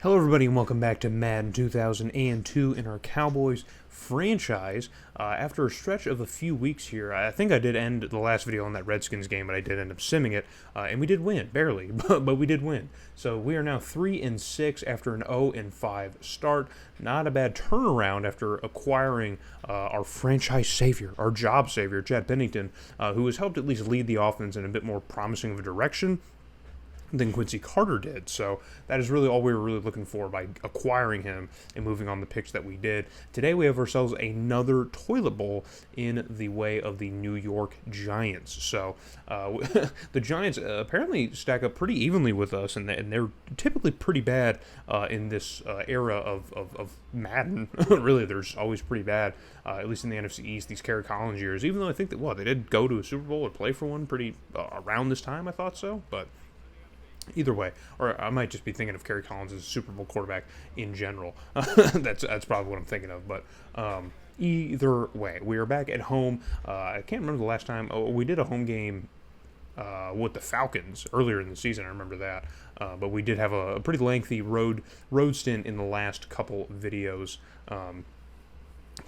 Hello everybody and welcome back to Madden 2002 in our Cowboys franchise. After a stretch of a few weeks here, I think I did end the last video on that Redskins game, but I did end up simming it, and we did win, barely, but we did win. So we are now 3-6 after an 0-5 start. Not a bad turnaround after acquiring our franchise savior, our job savior, Pennington, who has helped at least lead the offense in a bit more promising of a direction than Quincy Carter did. So that is really all we were really looking for by acquiring him and moving on the picks that we did. Today we have ourselves another toilet bowl in the way of the New York Giants. So the Giants apparently stack up pretty evenly with us, and they're typically pretty bad in this era of Madden. Really, there's always pretty bad, at least in the NFC East, these Kerry Collins years, even though I think that, they did go to a Super Bowl or play for one pretty around this time, I thought so, but either way, or I might just be thinking of Kerry Collins as a Super Bowl quarterback in general. That's probably what I'm thinking of. But either way, we are back at home. I can't remember the last time. We did a home game with the Falcons earlier in the season. I remember that. But we did have a pretty lengthy road stint in the last couple videos.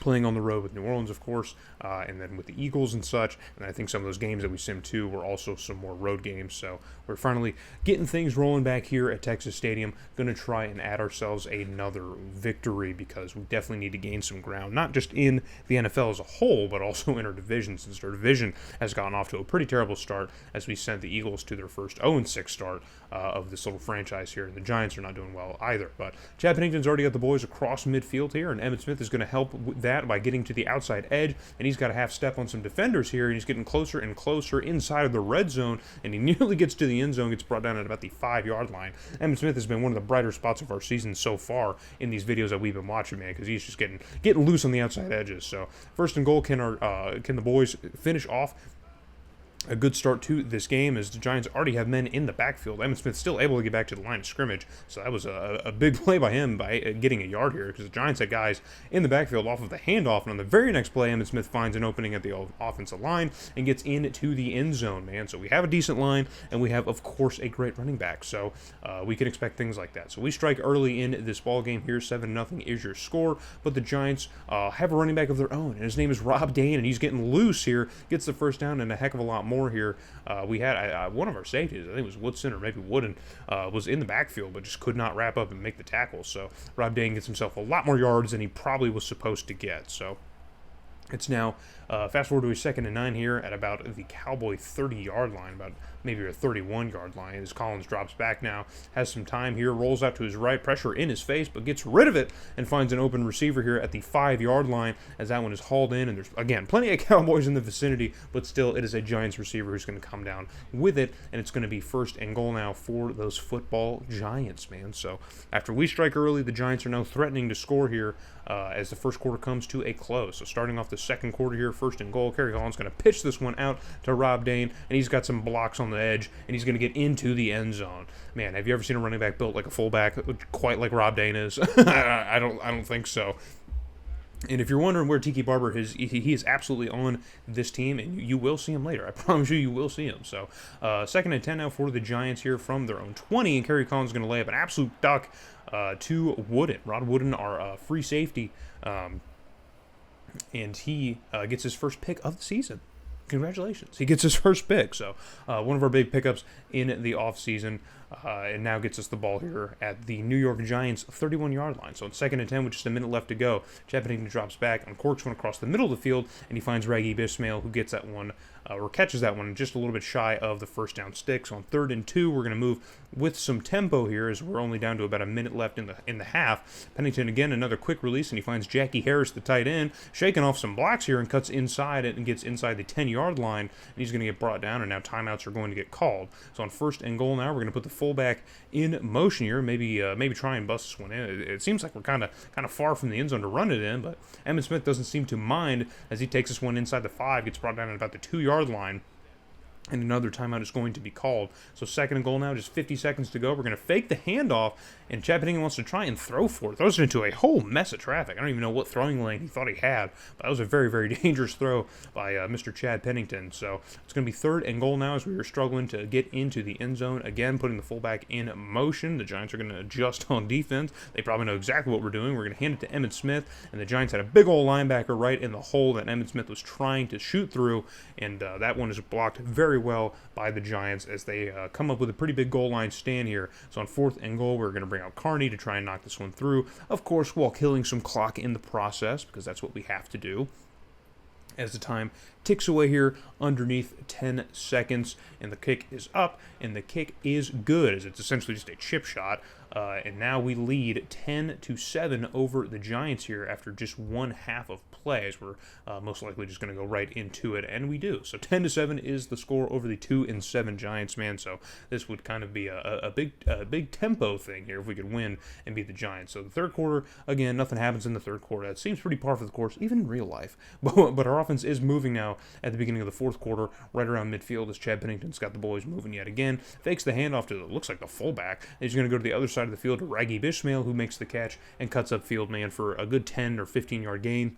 Playing on the road with New Orleans, of course, and then with the Eagles and such. And I think some of those games that we simmed too were also some more road games. So we're finally getting things rolling back here at Texas Stadium. Going to try and add ourselves another victory because we definitely need to gain some ground, not just in the NFL as a whole, but also in our division, since our division has gotten off to a pretty terrible start as we sent the Eagles to their first 0-6 start of this little franchise here. And the Giants are not doing well either. But Chad Pennington's already got the boys across midfield here, and Emmitt Smith is going to help with that by getting to the outside edge, and he's got a half step on some defenders here, and he's getting closer and closer inside of the red zone, and he nearly gets to the end zone, gets brought down at about the 5-yard line. Emmitt Smith has been one of the brighter spots of our season so far in these videos that we've been watching, man, because he's just getting loose on the outside edges. So first and goal, can the boys finish off a good start to this game, as the Giants already have men in the backfield. Emmitt Smith still able to get back to the line of scrimmage, so that was a big play by him by getting a yard here, because the Giants had guys in the backfield off of the handoff, and on the very next play, Emmitt Smith finds an opening at the offensive line and gets into the end zone, man. So we have a decent line, and we have, of course, a great running back, so we can expect things like that. So we strike early in this ball game here. 7-0 is your score, but the Giants have a running back of their own, and his name is Rob Dane, and he's getting loose here, gets the first down and a heck of a lot more here. We had one of our safeties, I think it was Woodson or maybe Wooden, was in the backfield but just could not wrap up and make the tackle. So Rob Dane gets himself a lot more yards than he probably was supposed to get. So it's now fast forward to a 2nd and 9 here at about the Cowboy 30-yard line, about maybe a 31-yard line, as Collins drops back now, has some time here, rolls out to his right, pressure in his face, but gets rid of it and finds an open receiver here at the 5-yard line as that one is hauled in, and there's, again, plenty of Cowboys in the vicinity, but still it is a Giants receiver who's going to come down with it, and it's going to be 1st and goal now for those football Giants, man. So after we strike early, the Giants are now threatening to score here as the first quarter comes to a close. So starting off the second quarter here, 1st and goal, Kerry Collins going to pitch this one out to Rob Dane, and he's got some blocks on the edge, and he's going to get into the end zone. Man, have you ever seen a running back built like a fullback, quite like Rob Dane is? I don't think so. And if you're wondering where Tiki Barber is, he is absolutely on this team, and you will see him later. I promise you will see him. So 2nd and 10 now for the Giants here from their own 20, and Kerry Collins is going to lay up an absolute duck to Wooden. Rod Wooden, our free safety, and he gets his first pick of the season. Congratulations. He gets his first pick. So one of our big pickups in the offseason, and now gets us the ball here at the New York Giants 31-yard line. So it's 2nd and 10 with just a minute left to go. Chad Pennington drops back, uncorks one across the middle of the field, and he finds Reggie Bismail, who gets that one, or catches that one just a little bit shy of the first down stick. So on 3rd and 2, we're going to move with some tempo here, as we're only down to about a minute left in the half. Pennington again, another quick release, and he finds Jackie Harris, the tight end, shaking off some blocks here and cuts inside it and gets inside the 10-yard line, and he's going to get brought down, and now timeouts are going to get called. So on 1st and goal now, we're going to put the fullback in motion here, maybe try and bust this one in. It seems like we're kind of far from the end zone to run it in, but Emmitt Smith doesn't seem to mind as he takes this one inside the 5, gets brought down at about the 2-yard line. And another timeout is going to be called. So 2nd and goal now, just 50 seconds to go. We're going to fake the handoff, and Chad Pennington wants to try and throw for it. Throws it into a whole mess of traffic. I don't even know what throwing lane he thought he had, but that was a very, very dangerous throw by Mr. Chad Pennington. So it's going to be 3rd and goal now as we are struggling to get into the end zone. Again, putting the fullback in motion. The Giants are going to adjust on defense. They probably know exactly what we're doing. We're going to hand it to Emmitt Smith, and the Giants had a big old linebacker right in the hole that Emmitt Smith was trying to shoot through, and that one is blocked very well by the Giants as they come up with a pretty big goal line stand here. So on 4th and goal, we're going to bring out Carney to try and knock this one through, of course, while killing some clock in the process, because that's what we have to do. As the time ticks away here underneath 10 seconds, and the kick is up, and the kick is good, as it's essentially just a chip shot. And now we lead 10-7 over the Giants here after just 1/2 of play, as we're most likely just going to go right into it, and we do. So 10-7 is the score over the 2-7 Giants, man. So this would kind of be a big tempo thing here if we could win and beat the Giants. So the 3rd quarter, again, nothing happens in the 3rd quarter. It seems pretty par for the course, even in real life. But our offense is moving now at the beginning of the 4th quarter, right around midfield, as Chad Pennington's got the boys moving yet again. Fakes the handoff to, it looks like the fullback. He's going to go to the other side of the field to Raggy Bishmael, who makes the catch and cuts upfield, man, for a good 10 or 15-yard gain.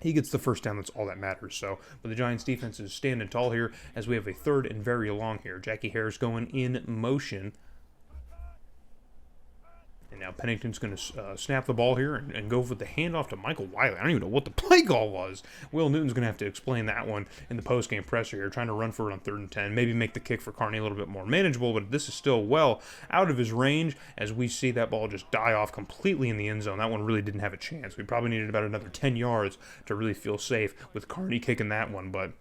He gets the first down. That's all that matters. So, but the Giants' defense is standing tall here as we have a 3rd and very long here. Jackie Harris going in motion. And now Pennington's going to snap the ball here and go for the handoff to Michael Wiley. I don't even know what the play call was. Will Newton's going to have to explain that one in the post-game presser here, trying to run for it on 3rd and 10, maybe make the kick for Carney a little bit more manageable, but this is still well out of his range as we see that ball just die off completely in the end zone. That one really didn't have a chance. We probably needed about another 10 yards to really feel safe with Carney kicking that one, but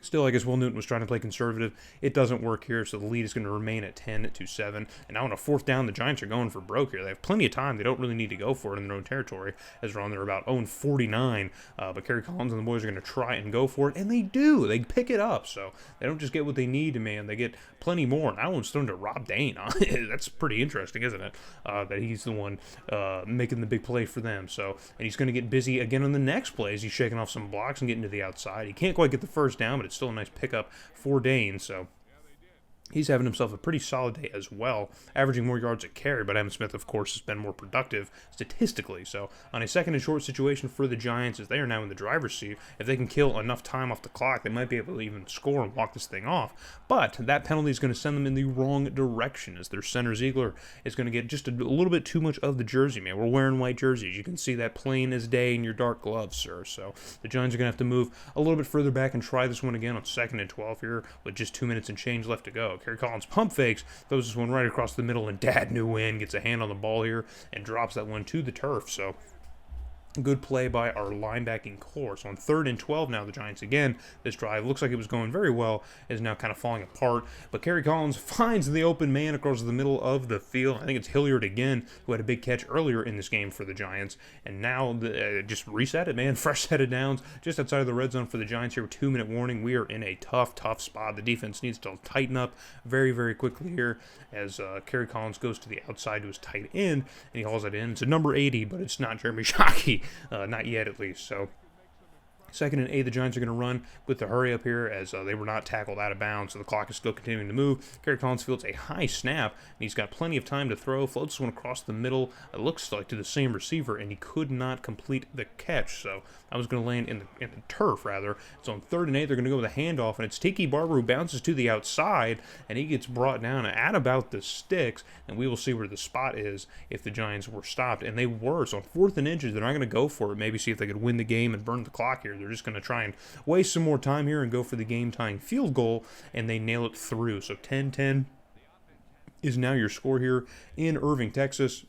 still, I guess Will Newton was trying to play conservative. It doesn't work here, so the lead is going to remain at 10-7. And now on a 4th down, the Giants are going for broke here. They have plenty of time. They don't really need to go for it in their own territory, as they're on their about own 49. But Kerry Collins and the boys are going to try and go for it, and they do. They pick it up, so they don't just get what they need, man. They get plenty more. And that one's thrown to Rob Dane. That's pretty interesting, isn't it? That he's the one making the big play for them. So, and he's going to get busy again on the next play as he's shaking off some blocks and getting to the outside. He can't quite get the first down, but it's still a nice pickup for Dane. So he's having himself a pretty solid day as well, averaging more yards a carry, but Emmitt Smith, of course, has been more productive statistically. So on a 2nd and short situation for the Giants, as they are now in the driver's seat, if they can kill enough time off the clock, they might be able to even score and walk this thing off. But that penalty is going to send them in the wrong direction, as their center Ziegler is going to get just a little bit too much of the jersey, man. We're wearing white jerseys. You can see that plain as day in your dark gloves, sir. So the Giants are going to have to move a little bit further back and try this one again on 2nd and 12 here with just 2 minutes and change left to go. Kerry Collins pump fakes, throws this one right across the middle, and Dad New Win gets a hand on the ball here and drops that one to the turf. So good play by our linebacking core. So on 3rd and 12 now, the Giants again, this drive looks like it was going very well, is now kind of falling apart. But Kerry Collins finds the open man across the middle of the field. I think it's Hilliard again, who had a big catch earlier in this game for the Giants. And now just reset it, man. Fresh set of downs just outside of the red zone for the Giants here with 2-minute warning. We are in a tough spot. The defense needs to tighten up very, very quickly here as Kerry Collins goes to the outside to his tight end, and he hauls it in. It's a number 80, but it's not Jeremy Shockey. Not yet, at least. So 2nd and 8, the Giants are going to run with the hurry up here as they were not tackled out of bounds, so the clock is still continuing to move. Kerry Collins fields a high snap, and he's got plenty of time to throw. Floats one across the middle. It looks like to the same receiver, and he could not complete the catch. So I was going to land in the turf, rather. So on 3rd and 8, they're going to go with a handoff, and it's Tiki Barber who bounces to the outside, and he gets brought down at about the sticks, and we will see where the spot is if the Giants were stopped, and they were. So on 4th and inches, they're not going to go for it, maybe see if they could win the game and burn the clock here. They're just going to try and waste some more time here and go for the game-tying field goal, and they nail it through. So 10-10 is now your score here in Irving, Texas.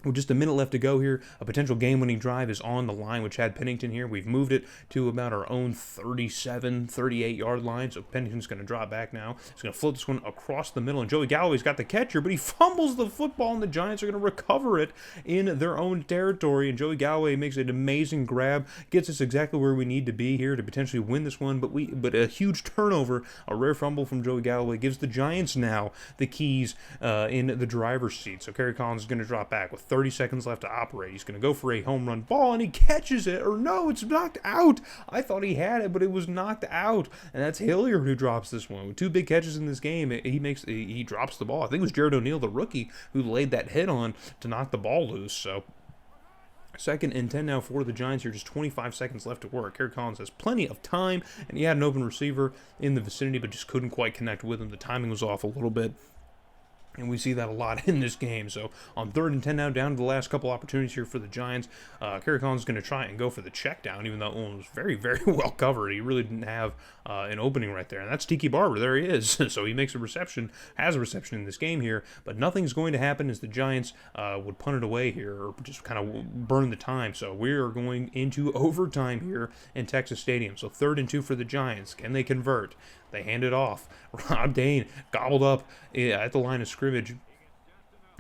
With just a minute left to go here, a potential game-winning drive is on the line with Chad Pennington here. We've moved it to about our own 37, 38-yard line, so Pennington's going to drop back now. He's going to float this one across the middle, and Joey Galloway's got the catcher, but he fumbles the football, and the Giants are going to recover it in their own territory, and Joey Galloway makes an amazing grab, gets us exactly where we need to be here to potentially win this one, but a huge turnover, a rare fumble from Joey Galloway gives the Giants now the keys in the driver's seat. So Kerry Collins is going to drop back with 30 seconds left to operate. He's going to go for a home run ball, and he catches it. Or no, it's knocked out. I thought he had it, but it was knocked out. And that's Hilliard who drops this one. With 2 big catches in this game, he drops the ball. I think it was Jared O'Neal, the rookie, who laid that hit on to knock the ball loose. So 2nd and 10 now for the Giants here. Just 25 seconds left to work. Kerry Collins has plenty of time, and he had an open receiver in the vicinity, but just couldn't quite connect with him. The timing was off a little bit. And we see that a lot in this game. So on 3rd and 10 now, down to the last couple opportunities here for the Giants. Kerry Collins is going to try and go for the check down, even though one was very, very well covered. He really didn't have an opening right there. And that's Tiki Barber. There he is. So he makes a reception, has a reception in this game here. But nothing's going to happen as the Giants would punt it away here or just kind of burn the time. So we are going into overtime here in Texas Stadium. So 3rd and 2 for the Giants. Can they convert? They hand it off. Rob Dane gobbled up at the line of scrimmage.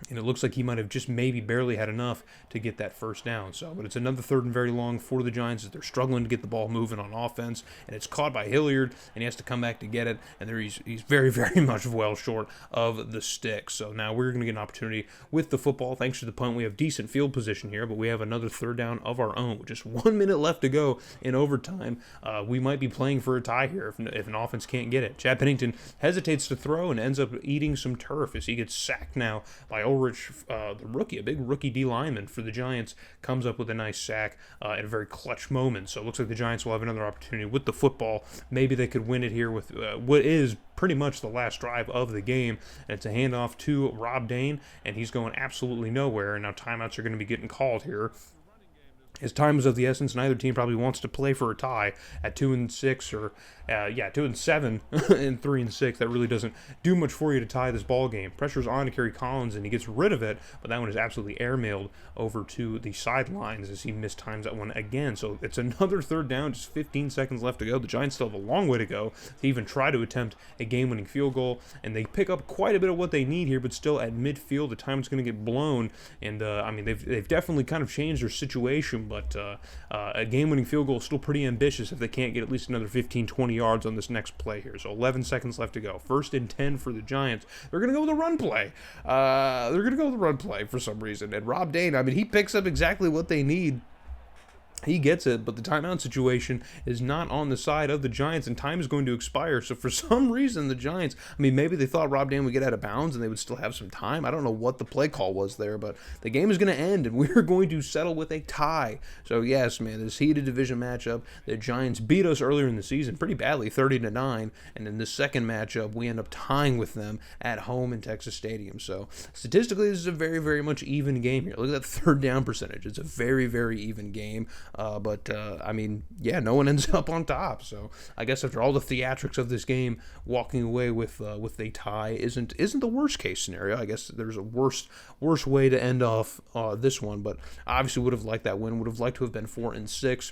And it looks like he might have just maybe barely had enough to get that first down. So, but it's another 3rd and very long for the Giants as they're struggling to get the ball moving on offense. And it's caught by Hilliard, and he has to come back to get it. And there he's very, very much well short of the stick. So now we're going to get an opportunity with the football. Thanks to the punt, we have decent field position here, but we have another 3rd down of our own. With just 1 minute left to go in overtime. We might be playing for a tie here if an offense can't get it. Chad Pennington hesitates to throw and ends up eating some turf as he gets sacked now by Ulrich, the rookie, a big rookie D lineman for the Giants, comes up with a nice sack at a very clutch moment. So it looks like the Giants will have another opportunity with the football. Maybe they could win it here with what is pretty much the last drive of the game. And it's a handoff to Rob Dane, and he's going absolutely nowhere. And now timeouts are going to be getting called here. His time is of the essence. Neither team probably wants to play for a tie at 2-6 or 2-7 and 3-6. That really doesn't do much for you to tie this ball game. Pressure's on to Kerry Collins, and he gets rid of it, but that one is absolutely airmailed over to the sidelines as he mistimes that one again. So it's another 3rd down, just 15 seconds left to go. The Giants still have a long way to go to even try to attempt a game-winning field goal, and they pick up quite a bit of what they need here, but still at midfield, the time is going to get blown. And I mean, they've definitely kind of changed their situation. But a game-winning field goal is still pretty ambitious if they can't get at least another 15, 20 yards on this next play here. So 11 seconds left to go. 1st and 10 for the Giants. They're going to go with a run play. For some reason. And Rob Dane, I mean, he picks up exactly what they need. He gets it, but the timeout situation is not on the side of the Giants, and time is going to expire. So for some reason, the Giants, I mean, maybe they thought Rob Dane would get out of bounds and they would still have some time. I don't know what the play call was there, but the game is going to end, and we're going to settle with a tie. So yes, man, this heated division matchup, the Giants beat us earlier in the season pretty badly, 30-9, and in this second matchup, we end up tying with them at home in Texas Stadium. So statistically, this is a very, very much even game here. Look at that 3rd down percentage. It's a very, very even game. I mean, yeah, no one ends up on top. So I guess after all the theatrics of this game, walking away with a tie isn't the worst case scenario. I guess there's a worse way to end off this one, but obviously would have liked that win. Would have liked to have been 4-6.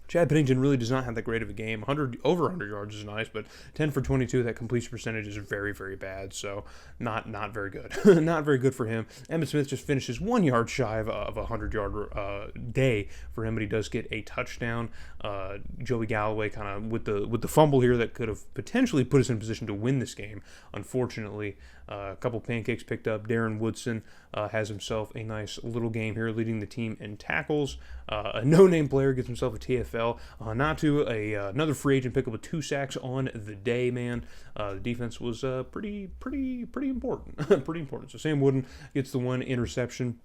Chad Pennington really does not have that great of a game. Over 100 yards is nice, but 10 for 22, that completion percentage is very, very bad. So not very good. Not very good for him. Emmitt Smith just finishes 1 yard shy of a 100-yard day for him, but he does get a touchdown. Joey Galloway kind of with the fumble here that could have potentially put us in a position to win this game. Unfortunately, a couple pancakes picked up. Darren Woodson has himself a nice little game here, leading the team in tackles. A no-name player gets himself a TFL. Another free agent pickup with 2 sacks on the day, man. The defense was pretty important. Pretty important. So Sam Wooden gets the 1 interception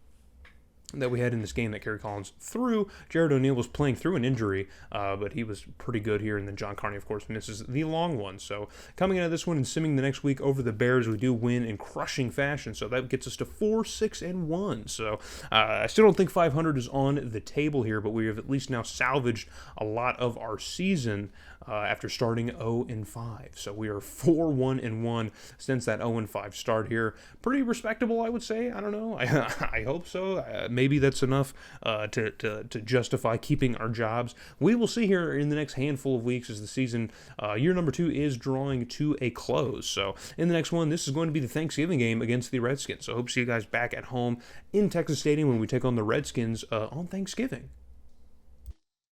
that we had in this game that Kerry Collins threw. Jared O'Neal was playing through an injury, but he was pretty good here. And then John Carney, of course, misses the long one. So coming out of this one and simming the next week over the Bears, we do win in crushing fashion. So that gets us to 4-6-1. So I still don't think 500 is on the table here, but we have at least now salvaged a lot of our season after starting 0-5. So we are 4-1-1 since that 0-5 start here. Pretty respectable, I would say. I don't know. I hope so. Maybe that's enough to justify keeping our jobs. We will see here in the next handful of weeks as the season, year number 2 is drawing to a close. So in the next one, this is going to be the Thanksgiving game against the Redskins. So I hope to see you guys back at home in Texas Stadium when we take on the Redskins on Thanksgiving.